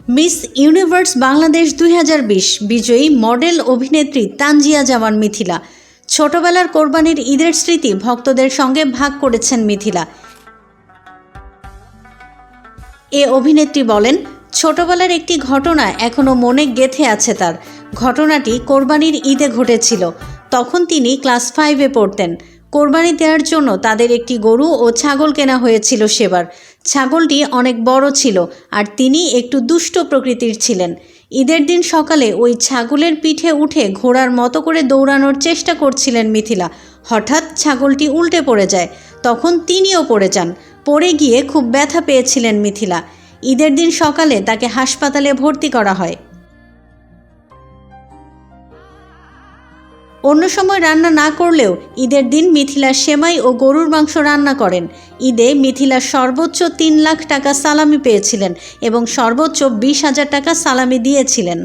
Miss universe Bangladesh 2020 বিজয়ী model অভিনেত্রী তানজিয়া জামান মিথিলা ছোটবেলার কোরবানির ঈদের স্মৃতি ভক্তদের সঙ্গে ভাগ করেছেন মিথিলা। এ অভিনেত্রী বলেন, ছোটবেলার একটি ঘটনা এখনও মনে গেঁথে আছে তার। ঘটনাটি কোরবানির ঈদে ঘটেছিল। তখন তিনি ক্লাস 5-এ পড়তেন। কোরবানি দেওয়ার জন্য তাদের একটি গরু ও ছাগল কেনা হয়েছিল সেবার। ছাগলটি অনেক বড় ছিল আর তিনি একটু দুষ্ট প্রকৃতির ছিলেন। ঈদের দিন সকালে ওই ছাগলের পিঠে উঠে ঘোড়ার মতো করে দৌড়ানোর চেষ্টা করছিলেন মিথিলা। হঠাৎ ছাগলটি উল্টে পড়ে যায়। তখন তিনিও পড়ে যান। পড়ে গিয়ে খুব ব্যথা পেয়েছিলেন মিথিলা। ঈদের দিন সকালে তাকে হাসপাতালে ভর্তি করা হয়। অন্য সময় রান্না না করলেও ঈদের দিন মিথিলা সেমাই ও গরুর মাংস রান্না করেন। ঈদে মিথিলা সর্বোচ্চ 3 লাখ টাকা সালামি পেয়েছিলেন এবং সর্বোচ্চ 20,000 টাকা সালামি দিয়েছিলেন।